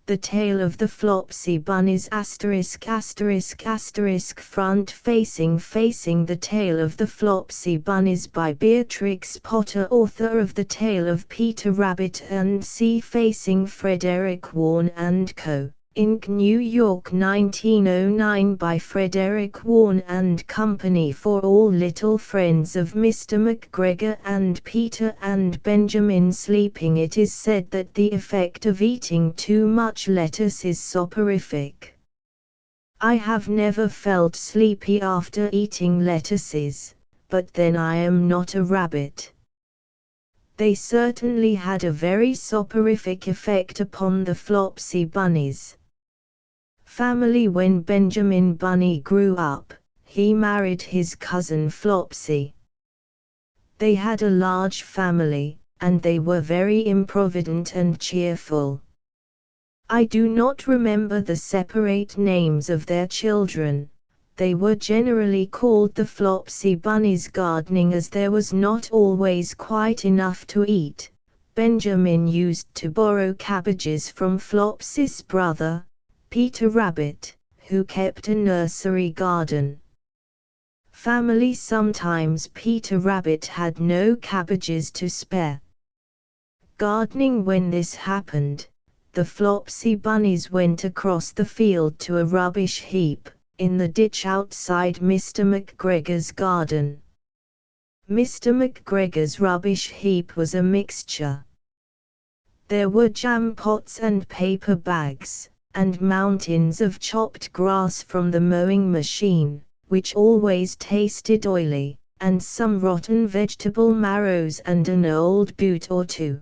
The Tale of the Flopsy Bunnies ***** front facing The Tale of the Flopsy Bunnies by Beatrix Potter, author of The Tale of Peter Rabbit, and facing Frederick Warne & Co. Inc. New York 1909 by Frederick Warne & Company for all little friends of Mr. McGregor and Peter and Benjamin sleeping. It is said that the effect of eating too much lettuce is soporific. I have never felt sleepy after eating lettuces, but then I am not a rabbit. They certainly had a very soporific effect upon the Flopsy Bunnies family. When Benjamin Bunny grew up, he married his cousin Flopsy. They had a large family, and they were very improvident and cheerful. I do not remember the separate names of their children. They were generally called the Flopsy Bunnies. Gardening, as there was not always quite enough to eat, Benjamin used to borrow cabbages from Flopsy's brother, Peter Rabbit, who kept a nursery garden. Family. Sometimes Peter Rabbit had no cabbages to spare. Gardening. When this happened, the Flopsy Bunnies went across the field to a rubbish heap in the ditch outside Mr. McGregor's garden. Mr. McGregor's rubbish heap was a mixture. There were jam pots and paper bags, and mountains of chopped grass from the mowing machine, which always tasted oily, and some rotten vegetable marrows and an old boot or two.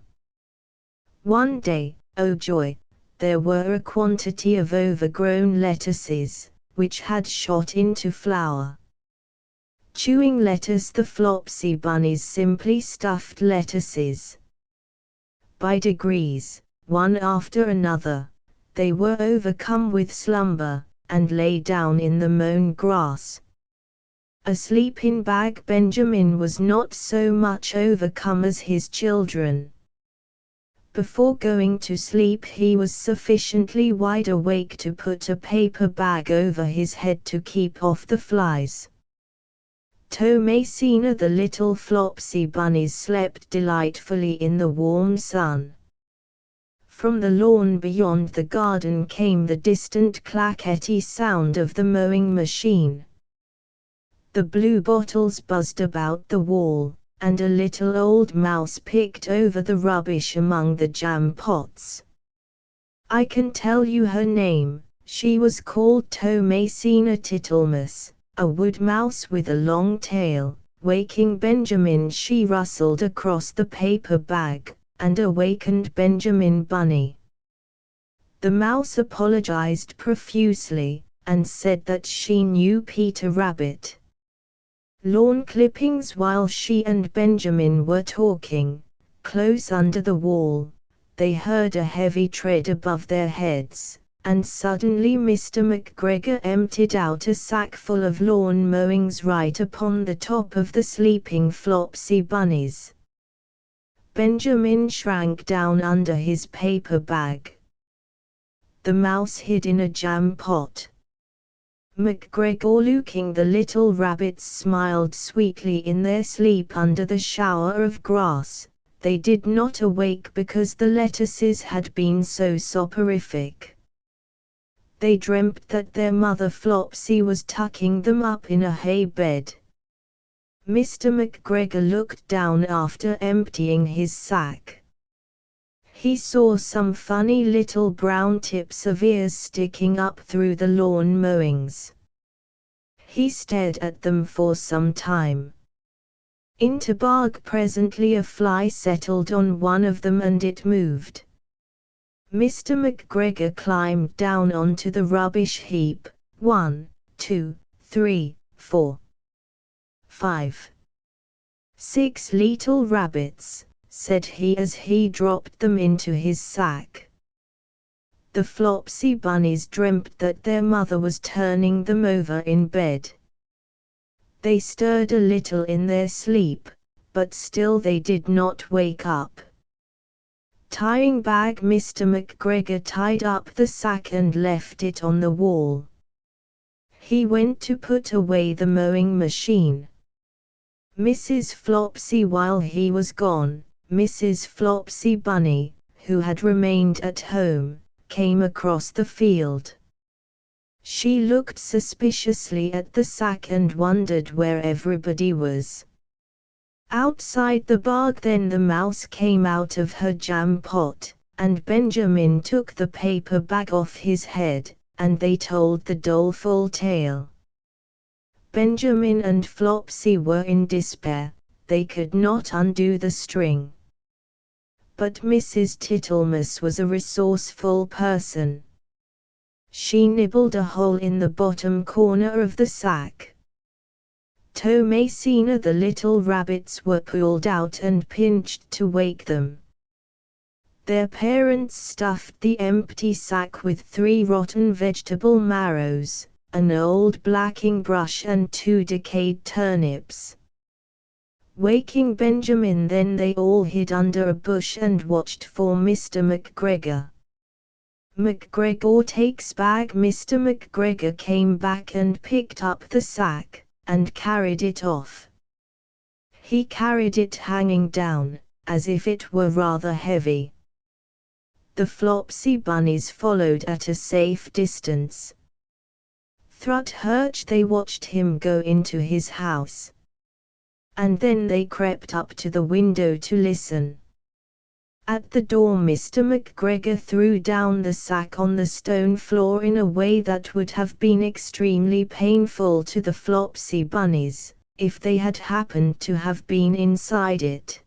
One day, oh joy, there were a quantity of overgrown lettuces, which had shot into flower. Chewing lettuce. The Flopsy Bunnies simply stuffed lettuces. By degrees, one after another, they were overcome with slumber, and lay down in the mown grass. Asleep in bag. Benjamin was not so much overcome as his children. Before going to sleep he was sufficiently wide awake to put a paper bag over his head to keep off the flies. Thomasina. The little Flopsy Bunnies slept delightfully in the warm sun. From the lawn beyond the garden came the distant clackety sound of the mowing machine. The blue bottles buzzed about the wall, and a little old mouse picked over the rubbish among the jam pots. I can tell you her name. She was called Thomasina Tittlemus, a wood mouse with a long tail. Waking Benjamin, she rustled across the paper bag, and awakened Benjamin Bunny. The mouse apologized profusely, and said that she knew Peter Rabbit. Lawn clippings. While she and Benjamin were talking, close under the wall, they heard a heavy tread above their heads, and suddenly Mr. McGregor emptied out a sack full of lawn mowings right upon the top of the sleeping Flopsy Bunnies. Benjamin shrank down under his paper bag. The mouse hid in a jam pot. McGregor, looking the little rabbits, smiled sweetly in their sleep under the shower of grass. They did not awake because the lettuces had been so soporific. They dreamt that their mother Flopsy was tucking them up in a hay bed. Mr. McGregor looked down after emptying his sack. He saw some funny little brown tips of ears sticking up through the lawn mowings. He stared at them for some time. Into bark. Presently a fly settled on one of them and it moved. Mr. McGregor climbed down onto the rubbish heap. 1, 2, 3, 4. 5. 6 little rabbits, said he as he dropped them into his sack. The Flopsy Bunnies dreamt that their mother was turning them over in bed. They stirred a little in their sleep, but still they did not wake up. Tying bag, Mr. McGregor tied up the sack and left it on the wall. He went to put away the mowing machine. Mrs. Flopsy, while he was gone, Mrs. Flopsy Bunny, who had remained at home, came across the field. She looked suspiciously at the sack and wondered where everybody was. Outside the bag then the mouse came out of her jam pot, and Benjamin took the paper bag off his head, and they told the doleful tale. Benjamin and Flopsy were in despair, they could not undo the string. But Mrs. Tittlemus was a resourceful person. She nibbled a hole in the bottom corner of the sack. Thomasina, the little rabbits were pulled out and pinched to wake them. Their parents stuffed the empty sack with 3 rotten vegetable marrows, an old blacking brush and 2 decayed turnips. Waking Benjamin, then they all hid under a bush and watched for Mr. McGregor. McGregor takes bag. Mr. McGregor came back and picked up the sack, and carried it off. He carried it hanging down, as if it were rather heavy. The Flopsy Bunnies followed at a safe distance. Thrush they watched him go into his house. And then they crept up to the window to listen. At the door Mr. McGregor threw down the sack on the stone floor in a way that would have been extremely painful to the Flopsy Bunnies, if they had happened to have been inside it.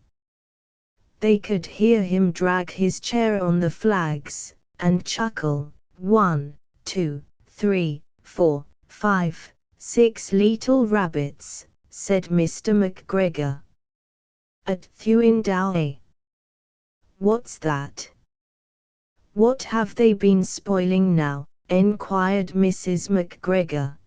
They could hear him drag his chair on the flags, and chuckle. 1, 2, 3, 4, 5, 6 little rabbits, said Mr. McGregor. At Thewindow. What's that? What have they been spoiling now? Enquired Mrs. McGregor.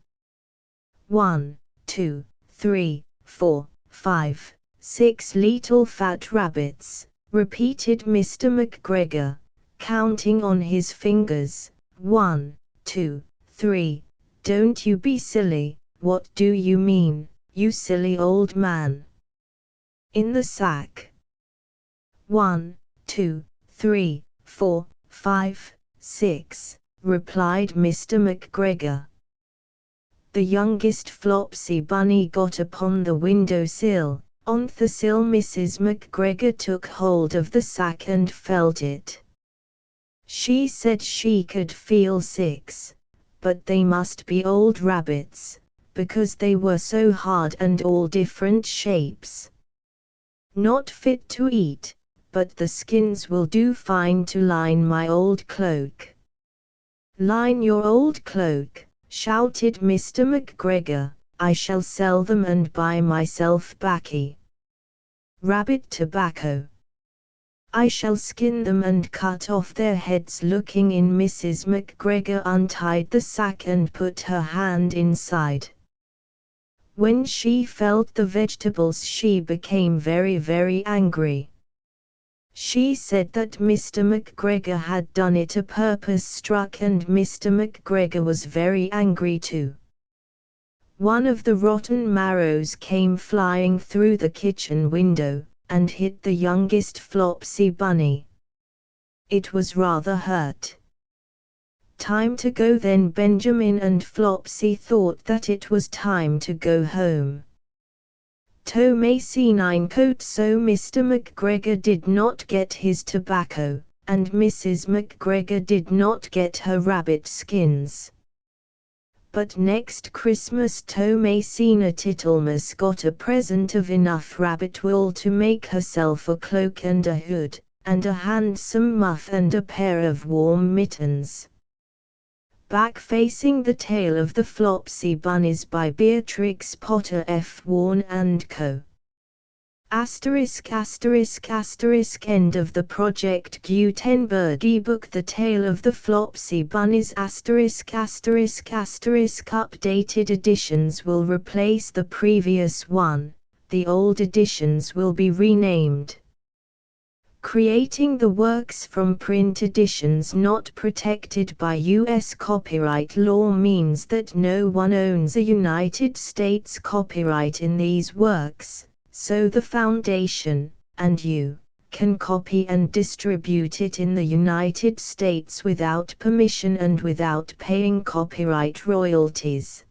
1, 2, 3, 4, 5, 6 little fat rabbits, repeated Mr. McGregor, counting on his fingers. 1, 2, 3, don't you be silly, what do you mean, you silly old man? In the sack. 1, 2, 3, 4, 5, 6, replied Mr. McGregor. The youngest Flopsy Bunny got upon the window sill. On the sill Mrs. McGregor took hold of the sack and felt it. She said she could feel 6, but they must be old rabbits, because they were so hard and all different shapes. Not fit to eat, but the skins will do fine to line my old cloak. Line your old cloak, shouted Mr. McGregor, I shall sell them and buy myself baccy. Rabbit tobacco. I shall skin them and cut off their heads. Looking in, Mrs. McGregor untied the sack and put her hand inside. When she felt the vegetables she became very, very angry. She said that Mr. McGregor had done it a purpose struck, and Mr. McGregor was very angry too. One of the rotten marrows came flying through the kitchen window, and hit the youngest Flopsy Bunny. It was rather hurt. Time to go then. Benjamin and Flopsy thought that it was time to go home. Thomasina coat, so Mr. McGregor did not get his tobacco, and Mrs. McGregor did not get her rabbit skins. But next Christmas Thomasina Tittlemus got a present of enough rabbit wool to make herself a cloak and a hood, and a handsome muff and a pair of warm mittens. Back Facing the Tale of the Flopsy Bunnies by Beatrix Potter F. Warne & Co. ****** End of the Project Gutenberg ebook The Tale of the Flopsy Bunnies ****** Updated editions will replace the previous one, the old editions will be renamed. Creating the works from print editions not protected by U.S. copyright law means that no one owns a United States copyright in these works, so the Foundation, and you, can copy and distribute it in the United States without permission and without paying copyright royalties.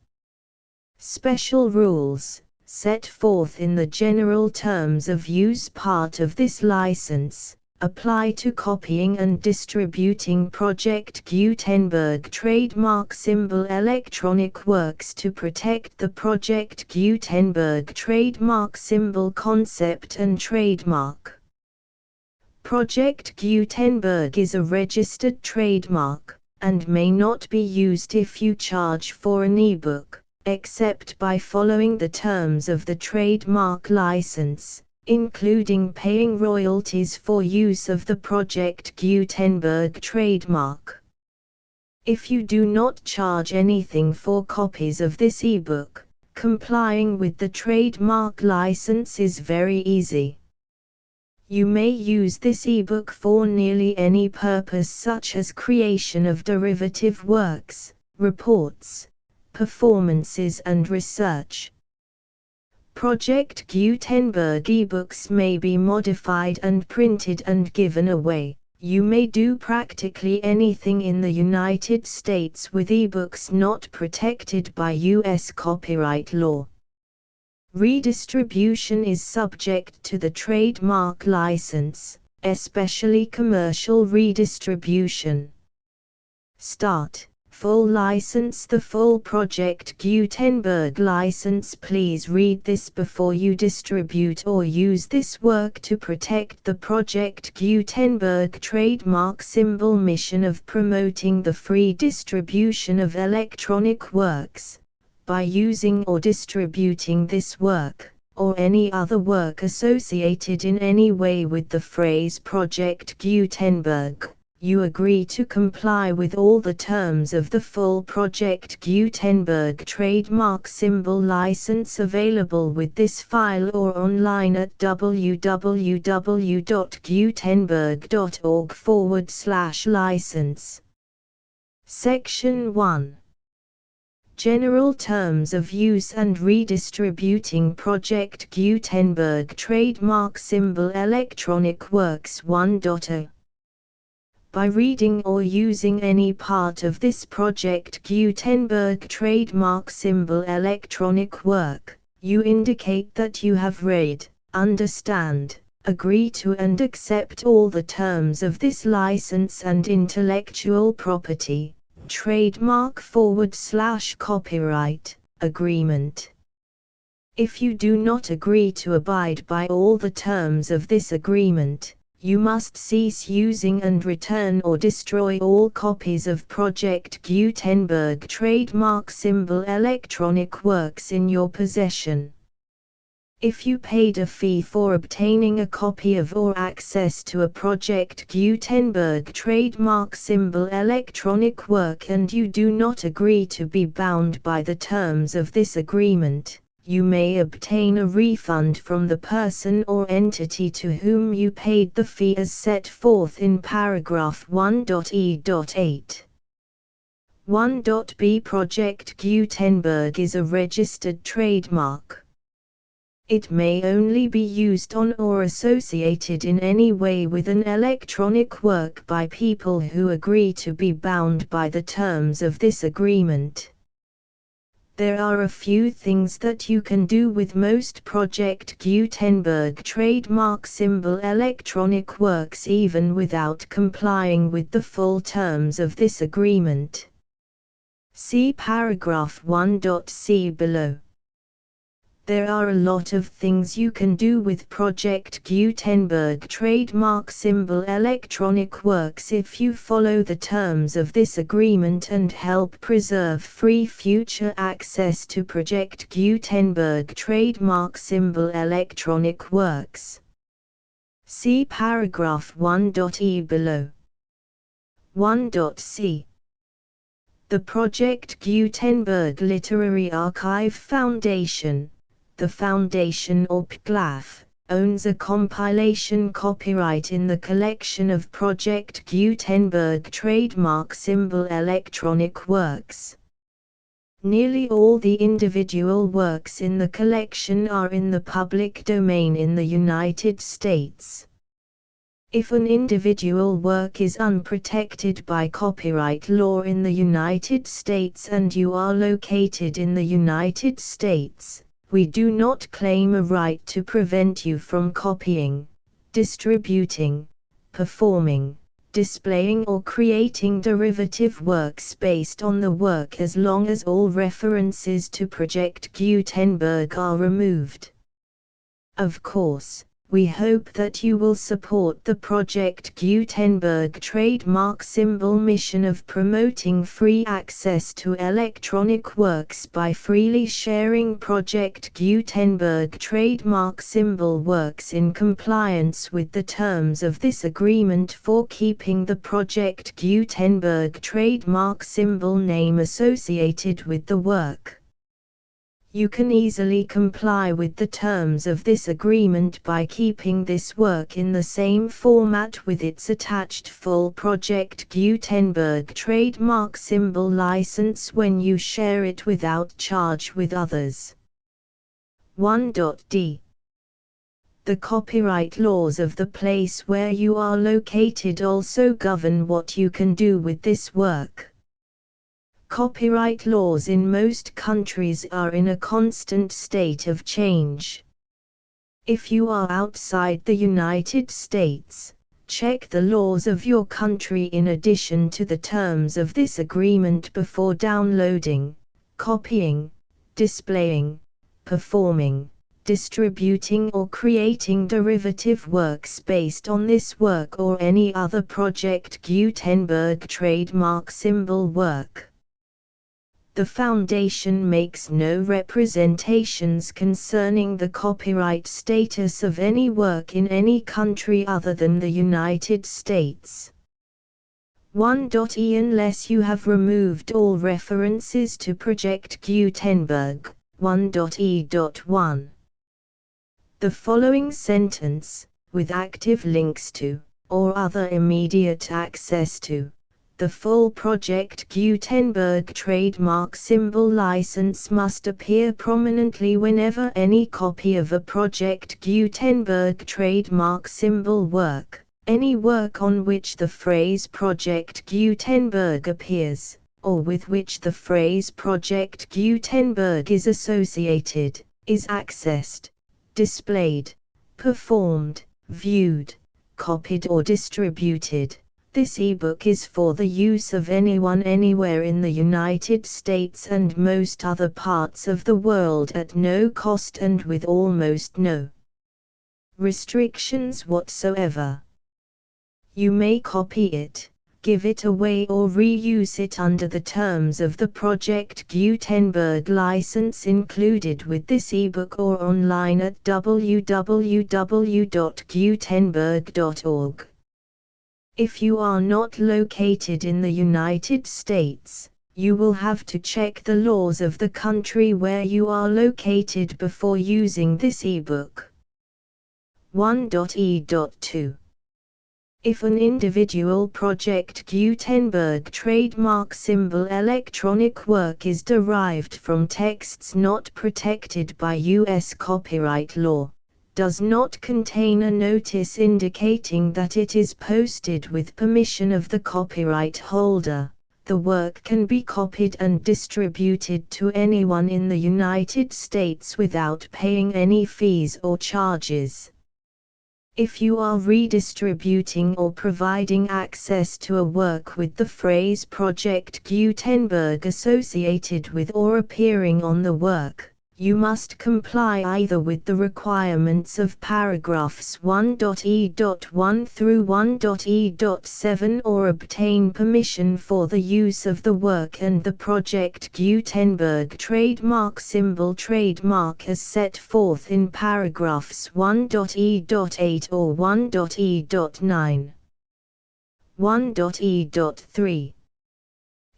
Special rules, set forth in the general terms of use part of this license, apply to copying and distributing Project Gutenberg trademark symbol electronic works to protect the Project Gutenberg trademark symbol concept and trademark. Project Gutenberg is a registered trademark, and may not be used if you charge for an ebook, except by following the terms of the trademark license, including paying royalties for use of the Project Gutenberg trademark. If you do not charge anything for copies of this ebook, complying with the trademark license is very easy. You may use this ebook for nearly any purpose such as creation of derivative works, reports, performances and research. Project Gutenberg ebooks may be modified and printed and given away. You may do practically anything in the United States with ebooks not protected by U.S. copyright law. Redistribution is subject to the trademark license, especially commercial redistribution. Start. Full license. The full Project Gutenberg license. Please read this before you distribute or use this work to protect the Project Gutenberg trademark symbol mission of promoting the free distribution of electronic works. By using or distributing this work, or any other work associated in any way with the phrase Project Gutenberg, you agree to comply with all the terms of the full Project Gutenberg trademark symbol license available with this file or online at www.gutenberg.org/license. Section 1. General Terms of Use and Redistributing Project Gutenberg Trademark Symbol Electronic Works 1.0. By reading or using any part of this Project Gutenberg trademark symbol electronic work, you indicate that you have read, understand, agree to and accept all the terms of this license and intellectual property trademark/copyright agreement. If you do not agree to abide by all the terms of this agreement, you must cease using and return or destroy all copies of Project Gutenberg trademark symbol electronic works in your possession. If you paid a fee for obtaining a copy of or access to a Project Gutenberg trademark symbol electronic work and you do not agree to be bound by the terms of this agreement, you may obtain a refund from the person or entity to whom you paid the fee as set forth in paragraph 1.e.8. 1.b. Project Gutenberg is a registered trademark. It may only be used on or associated in any way with an electronic work by people who agree to be bound by the terms of this agreement. There are a few things that you can do with most Project Gutenberg trademark symbol electronic works even without complying with the full terms of this agreement. See paragraph 1.c below. There are a lot of things you can do with Project Gutenberg trademark symbol electronic works if you follow the terms of this agreement and help preserve free future access to Project Gutenberg trademark symbol electronic works. See paragraph 1.e below. 1.c. The Project Gutenberg Literary Archive Foundation, the Foundation or PGLAF, owns a compilation copyright in the collection of Project Gutenberg trademark symbol electronic works. Nearly all the individual works in the collection are in the public domain in the United States. If an individual work is unprotected by copyright law in the United States and you are located in the United States, we do not claim a right to prevent you from copying, distributing, performing, displaying or creating derivative works based on the work as long as all references to Project Gutenberg are removed. Of course, we hope that you will support the Project Gutenberg trademark symbol mission of promoting free access to electronic works by freely sharing Project Gutenberg trademark symbol works in compliance with the terms of this agreement for keeping the Project Gutenberg trademark symbol name associated with the work. You can easily comply with the terms of this agreement by keeping this work in the same format with its attached full Project Gutenberg trademark symbol license when you share it without charge with others. 1.d. The copyright laws of the place where you are located also govern what you can do with this work. Copyright laws in most countries are in a constant state of change. If you are outside the United States, check the laws of your country in addition to the terms of this agreement before downloading, copying, displaying, performing, distributing or creating derivative works based on this work or any other Project Gutenberg trademark symbol work. The Foundation makes no representations concerning the copyright status of any work in any country other than the United States. 1.e Unless you have removed all references to Project Gutenberg, 1.e.1. The following sentence, with active links to, or other immediate access to, the full Project Gutenberg trademark symbol license must appear prominently whenever any copy of a Project Gutenberg trademark symbol work, any work on which the phrase Project Gutenberg appears, or with which the phrase Project Gutenberg is associated, is accessed, displayed, performed, viewed, copied or distributed. This ebook is for the use of anyone anywhere in the United States and most other parts of the world at no cost and with almost no restrictions whatsoever. You may copy it, give it away or reuse it under the terms of the Project Gutenberg license included with this ebook or online at www.gutenberg.org. If you are not located in the United States, you will have to check the laws of the country where you are located before using this ebook. 1.e.2. If an individual Project Gutenberg trademark symbol electronic work is derived from texts not protected by U.S. copyright law, does not contain a notice indicating that it is posted with permission of the copyright holder, the work can be copied and distributed to anyone in the United States without paying any fees or charges. If you are redistributing or providing access to a work with the phrase Project Gutenberg associated with or appearing on the work, you must comply either with the requirements of paragraphs 1.e.1 through 1.e.7 or obtain permission for the use of the work and the Project Gutenberg trademark symbol trademark as set forth in paragraphs 1.e.8 or 1.e.9. 1.e.3.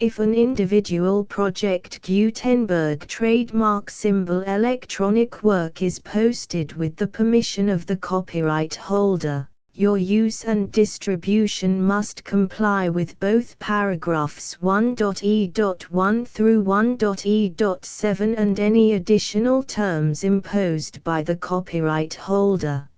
If an individual Project Gutenberg trademark symbol electronic work is posted with the permission of the copyright holder, your use and distribution must comply with both paragraphs 1.e.1 through 1.e.7 and any additional terms imposed by the copyright holder.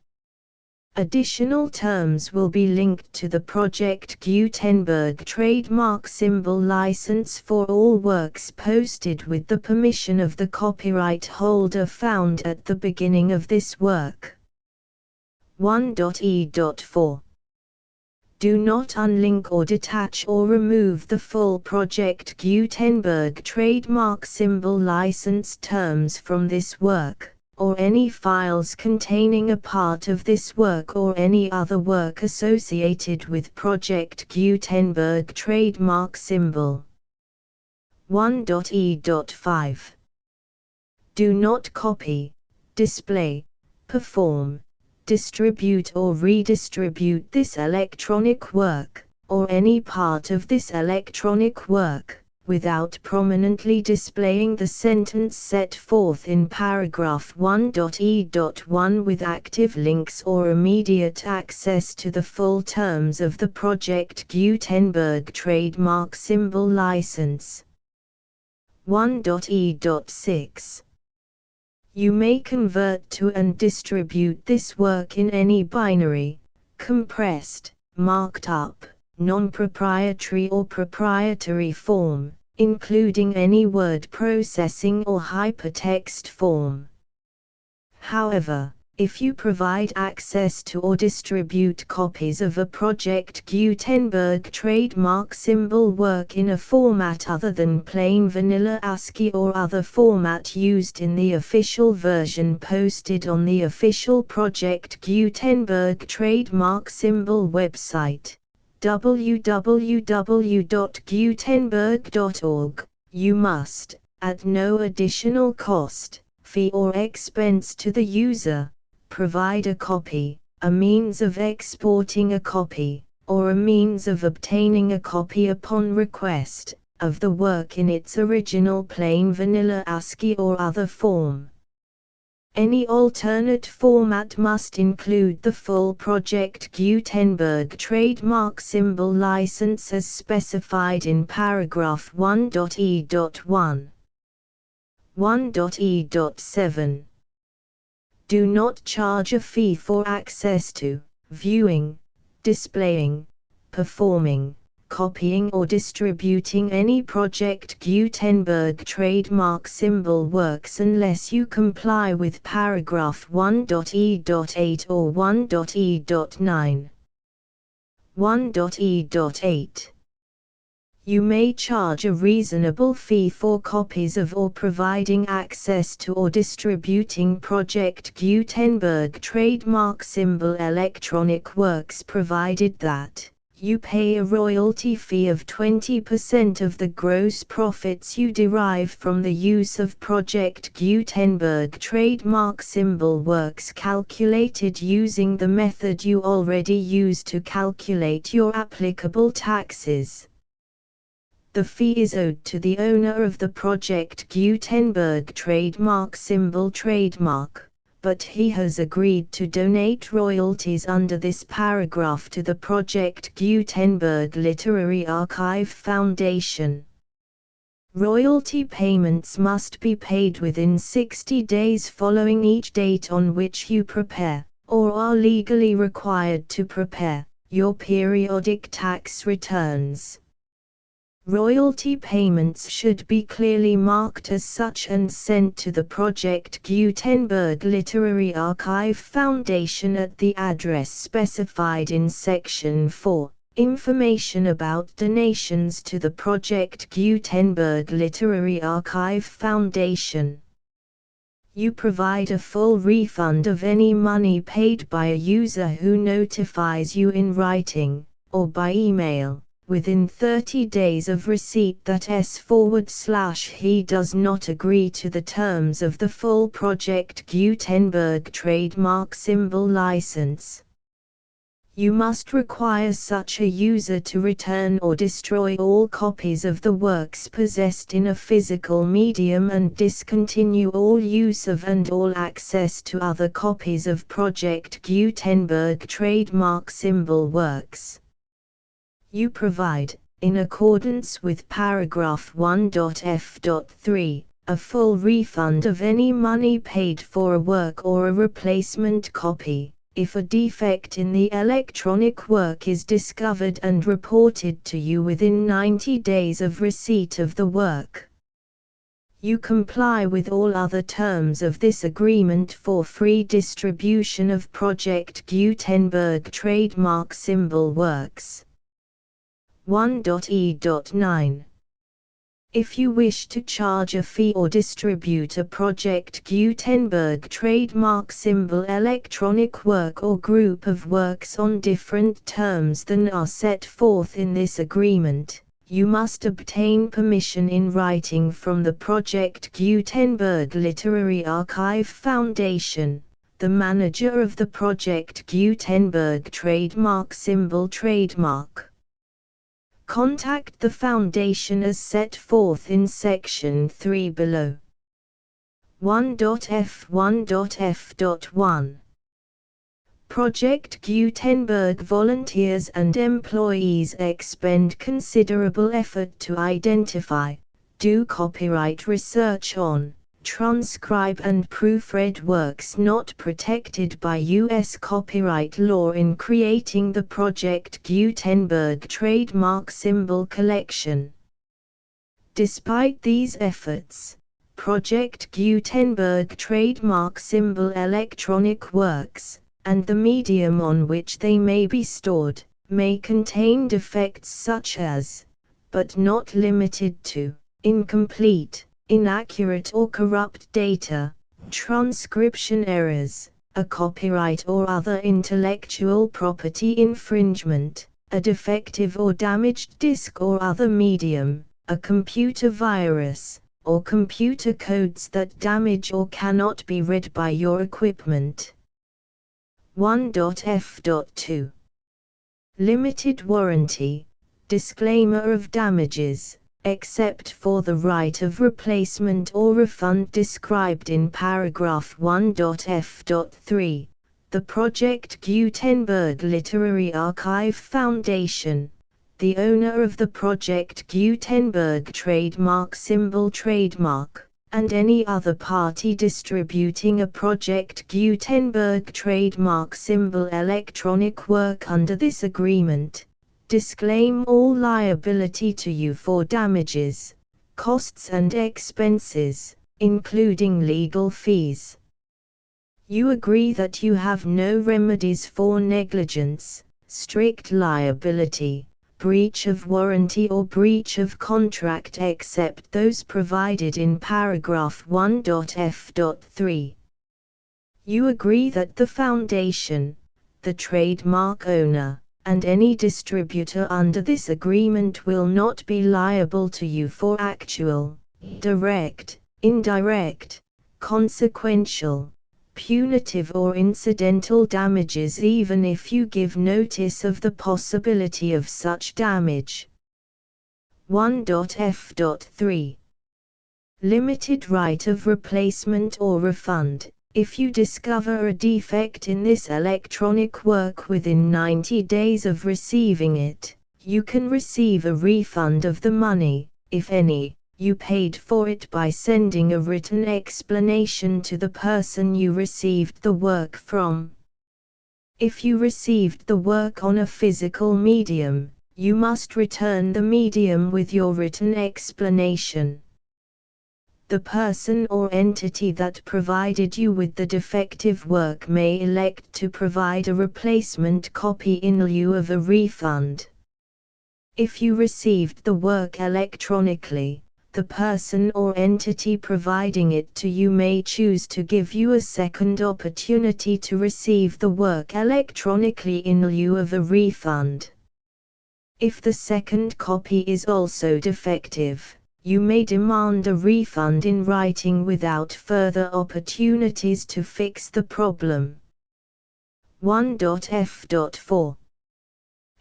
Additional terms will be linked to the Project Gutenberg trademark symbol license for all works posted with the permission of the copyright holder found at the beginning of this work. 1.e.4. Do not unlink or detach or remove the full Project Gutenberg trademark symbol license terms from this work, or any files containing a part of this work or any other work associated with Project Gutenberg trademark symbol. 1.e.5. Do not copy, display, perform, distribute or redistribute this electronic work, or any part of this electronic work, without prominently displaying the sentence set forth in paragraph 1.e.1 with active links or immediate access to the full terms of the Project Gutenberg trademark symbol license. 1.e.6. You may convert to and distribute this work in any binary, compressed, marked up, non-proprietary or proprietary form, including any word processing or hypertext form. However, if you provide access to or distribute copies of a Project Gutenberg trademark symbol work in a format other than plain vanilla ASCII or other format used in the official version posted on the official Project Gutenberg trademark symbol website, www.gutenberg.org, you must, at no additional cost, fee or expense to the user, provide a copy, a means of exporting a copy, or a means of obtaining a copy upon request, of the work in its original plain vanilla ASCII or other form. Any alternate format must include the full Project Gutenberg trademark symbol license as specified in paragraph 1.e.1. 1.e.7. Do not charge a fee for access to, viewing, displaying, performing, copying or distributing any Project Gutenberg trademark symbol works unless you comply with paragraph 1.e.8 or 1.e.9. 1.e.8. You may charge a reasonable fee for copies of or providing access to or distributing Project Gutenberg trademark symbol electronic works provided that you pay a royalty fee of 20% of the gross profits you derive from the use of Project Gutenberg trademark symbol works calculated using the method you already use to calculate your applicable taxes. The fee is owed to the owner of the Project Gutenberg trademark symbol trademark, but he has agreed to donate royalties under this paragraph to the Project Gutenberg Literary Archive Foundation. Royalty payments must be paid within 60 days following each date on which you prepare, or are legally required to prepare, your periodic tax returns. Royalty payments should be clearly marked as such and sent to the Project Gutenberg Literary Archive Foundation at the address specified in Section 4, Information about donations to the Project Gutenberg Literary Archive Foundation. You provide a full refund of any money paid by a user who notifies you in writing, or by email, within 30 days of receipt that he does not agree to the terms of the full Project Gutenberg trademark symbol license. You must require such a user to return or destroy all copies of the works possessed in a physical medium and discontinue all use of and all access to other copies of Project Gutenberg trademark symbol works. You provide, in accordance with paragraph 1.f.3, a full refund of any money paid for a work or a replacement copy, if a defect in the electronic work is discovered and reported to you within 90 days of receipt of the work. You comply with all other terms of this agreement for free distribution of Project Gutenberg trademark symbol works. 1.e.9. If you wish to charge a fee or distribute a Project Gutenberg trademark symbol electronic work or group of works on different terms than are set forth in this agreement, you must obtain permission in writing from the Project Gutenberg Literary Archive Foundation, the manager of the Project Gutenberg trademark symbol trademark. Contact the Foundation as set forth in Section 3 below. 1.f1.f.1 Project Gutenberg volunteers and employees expend considerable effort to identify, do copyright research on, transcribe and proofread works not protected by U.S. copyright law in creating the Project Gutenberg trademark symbol collection. Despite these efforts, Project Gutenberg trademark symbol electronic works, and the medium on which they may be stored, may contain defects such as, but not limited to, incomplete, inaccurate or corrupt data, transcription errors, a copyright or other intellectual property infringement, a defective or damaged disk or other medium, a computer virus, or computer codes that damage or cannot be read by your equipment. 1.f.2 Limited warranty, disclaimer of damages, except for the right of replacement or refund described in paragraph 1.f.3, the Project Gutenberg Literary Archive Foundation, the owner of the Project Gutenberg trademark symbol trademark, and any other party distributing a Project Gutenberg trademark symbol electronic work under this agreement, disclaim all liability to you for damages, costs and expenses, including legal fees. You agree that you have no remedies for negligence, strict liability, breach of warranty or breach of contract except those provided in paragraph 1.f.3. You agree that the Foundation, the trademark owner, and any distributor under this agreement will not be liable to you for actual, direct, indirect, consequential, punitive or incidental damages even if you give notice of the possibility of such damage. 1.f.3 Limited right of replacement or refund. If you discover a defect in this electronic work within 90 days of receiving it, you can receive a refund of the money, if any, you paid for it by sending a written explanation to the person you received the work from. If you received the work on a physical medium, you must return the medium with your written explanation. The person or entity that provided you with the defective work may elect to provide a replacement copy in lieu of a refund. If you received the work electronically, the person or entity providing it to you may choose to give you a second opportunity to receive the work electronically in lieu of a refund. If the second copy is also defective, you may demand a refund in writing without further opportunities to fix the problem. 1.f.4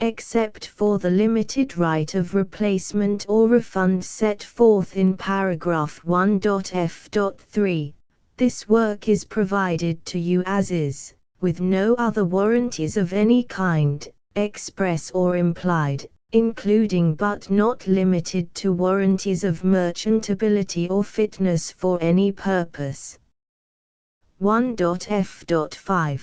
except for the limited right of replacement or refund set forth in paragraph 1.f.3. This work is provided to you as is, with no other warranties of any kind, express or implied, including but not limited to warranties of merchantability or fitness for any purpose. 1.f.5.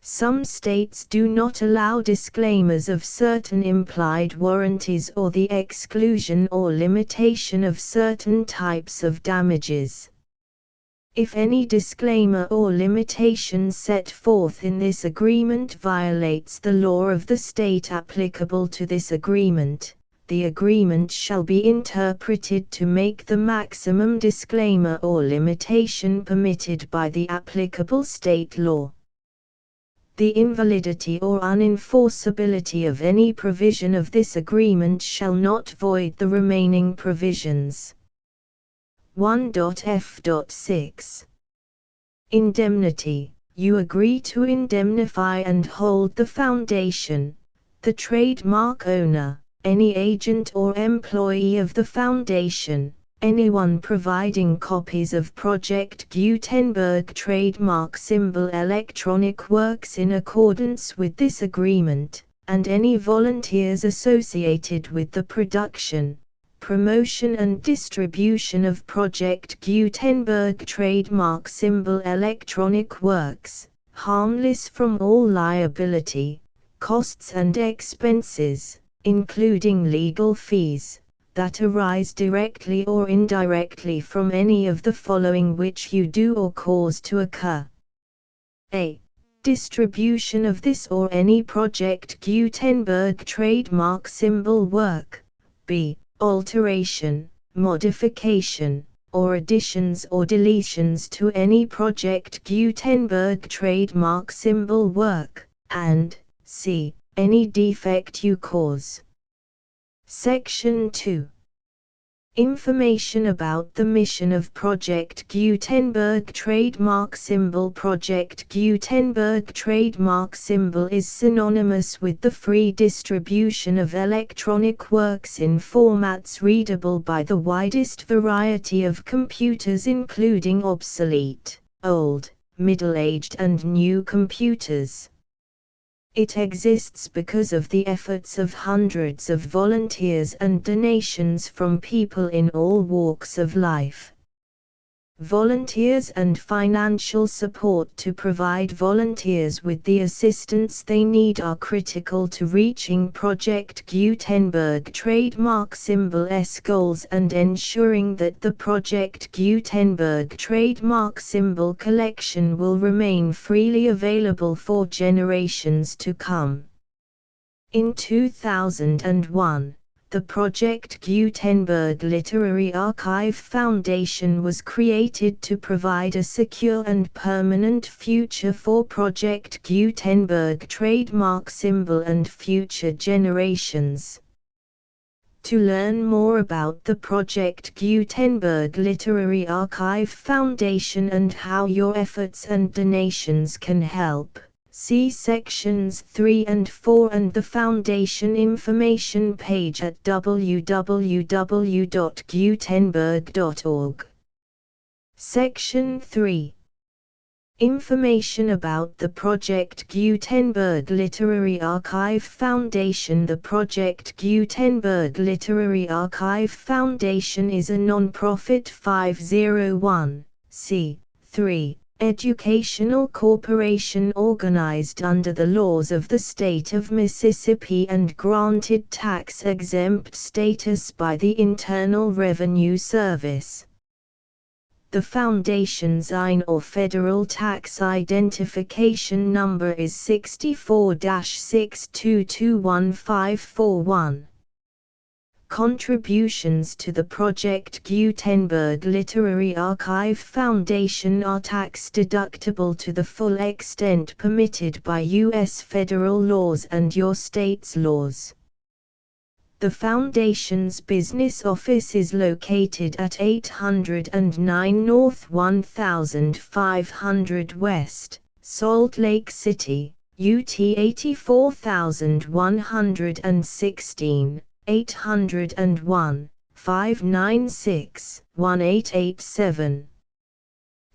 Some states do not allow disclaimers of certain implied warranties or the exclusion or limitation of certain types of damages. If any disclaimer or limitation set forth in this agreement violates the law of the state applicable to this agreement, the agreement shall be interpreted to make the maximum disclaimer or limitation permitted by the applicable state law. The invalidity or unenforceability of any provision of this agreement shall not void the remaining provisions. 1.f.6. Indemnity. You agree to indemnify and hold the foundation, the trademark owner, any agent or employee of the foundation, anyone providing copies of Project Gutenberg trademark symbol electronic works in accordance with this agreement, and any volunteers associated with the production, promotion and distribution of Project Gutenberg trademark symbol electronic works, harmless from all liability, costs and expenses, including legal fees, that arise directly or indirectly from any of the following which you do or cause to occur. A. Distribution of this or any Project Gutenberg trademark symbol work. B. Alteration, modification, or additions or deletions to any Project Gutenberg trademark symbol work, and C. Any defect you cause. Section 2. Information about the mission of Project Gutenberg trademark symbol. Project Gutenberg trademark symbol is synonymous with the free distribution of electronic works in formats readable by the widest variety of computers, including obsolete, old, middle-aged and new computers. It exists because of the efforts of hundreds of volunteers and donations from people in all walks of life. Volunteers and financial support to provide volunteers with the assistance they need are critical to reaching Project Gutenberg trademark symbol's goals and ensuring that the Project Gutenberg trademark symbol collection will remain freely available for generations to come. In 2001, the Project Gutenberg Literary Archive Foundation was created to provide a secure and permanent future for Project Gutenberg trademark symbol and future generations. To learn more about the Project Gutenberg Literary Archive Foundation and how your efforts and donations can help, see sections 3 and 4 and the Foundation information page at www.gutenberg.org. Section 3. Information about the Project Gutenberg Literary Archive Foundation. The Project Gutenberg Literary Archive Foundation is a non-profit 501(c)(3) educational corporation organized under the laws of the state of Mississippi and granted tax-exempt status by the Internal Revenue Service. The Foundation's IN or Federal Tax Identification Number is 64-6221541. Contributions to the Project Gutenberg Literary Archive Foundation are tax-deductible to the full extent permitted by U.S. federal laws and your state's laws. The Foundation's business office is located at 809 North 1500 West, Salt Lake City, UT 84116, 801, 596, 1887.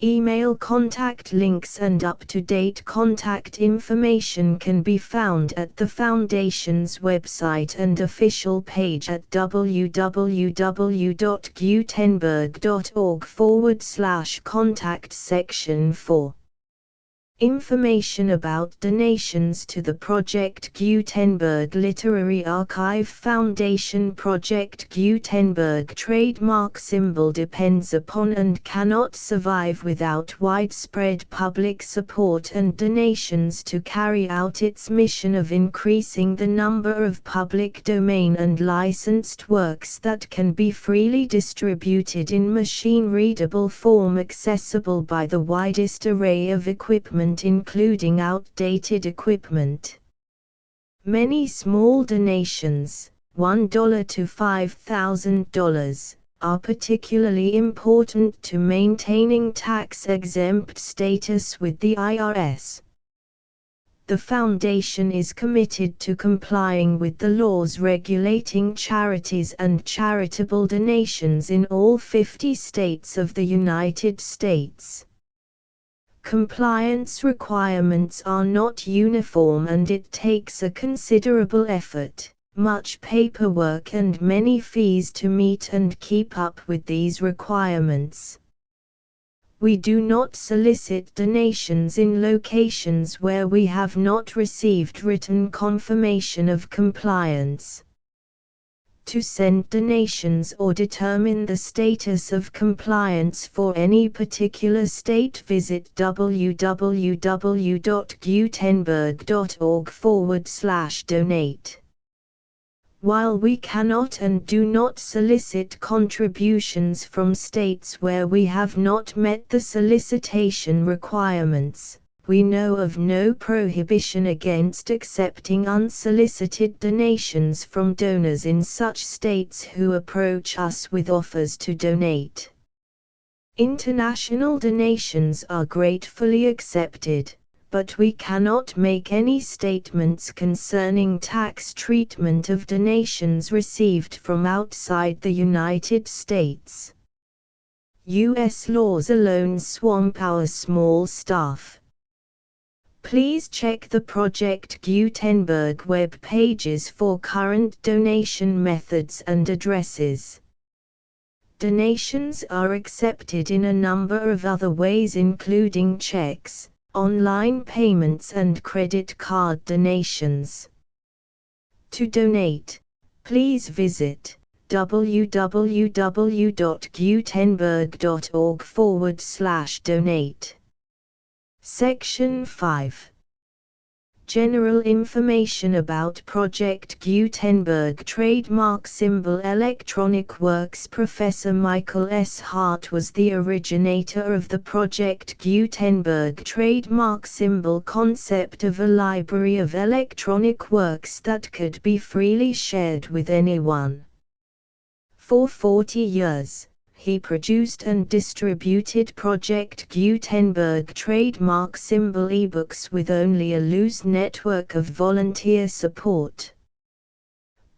Email contact links and up-to-date contact information can be found at the Foundation's website and official page at www.gutenberg.org/contact section 4. Information about donations to the Project Gutenberg Literary Archive Foundation. Project Gutenberg trademark symbol depends upon and cannot survive without widespread public support and donations to carry out its mission of increasing the number of public domain and licensed works that can be freely distributed in machine-readable form accessible by the widest array of equipment, including outdated equipment. Many small donations, $1 to $5,000, are particularly important to maintaining tax-exempt status with the IRS. The Foundation is committed to complying with the laws regulating charities and charitable donations in all 50 states of the United States. Compliance requirements are not uniform and it takes a considerable effort, much paperwork and many fees to meet and keep up with these requirements. We do not solicit donations in locations where we have not received written confirmation of compliance. To send donations or determine the status of compliance for any particular state, visit www.gutenberg.org/donate. While we cannot and do not solicit contributions from states where we have not met the solicitation requirements, we know of no prohibition against accepting unsolicited donations from donors in such states who approach us with offers to donate. International donations are gratefully accepted, but we cannot make any statements concerning tax treatment of donations received from outside the United States. U.S. laws alone swamp our small staff. Please check the Project Gutenberg web pages for current donation methods and addresses. Donations are accepted in a number of other ways, including checks, online payments and credit card donations. To donate, please visit www.gutenberg.org/donate. Section 5. General information about Project Gutenberg trademark symbol electronic works. Professor Michael S. Hart was the originator of the Project Gutenberg trademark symbol concept of a library of electronic works that could be freely shared with anyone. For 40 years, he produced and distributed Project Gutenberg trademark symbol ebooks with only a loose network of volunteer support.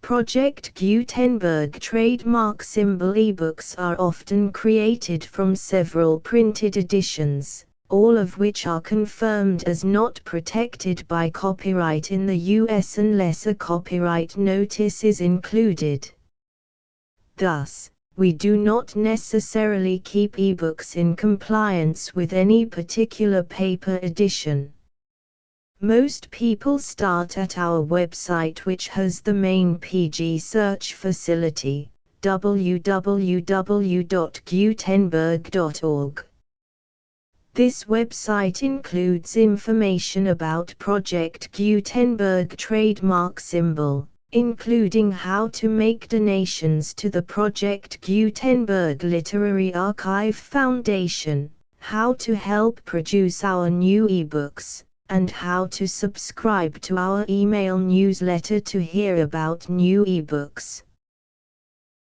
Project Gutenberg trademark symbol ebooks are often created from several printed editions, all of which are confirmed as not protected by copyright in the US unless a copyright notice is included. Thus, we do not necessarily keep ebooks in compliance with any particular paper edition. Most people start at our website, which has the main PG search facility, www.gutenberg.org. This website includes information about Project Gutenberg trademark symbol, including how to make donations to the Project Gutenberg Literary Archive Foundation, how to help produce our new ebooks, and how to subscribe to our email newsletter to hear about new ebooks.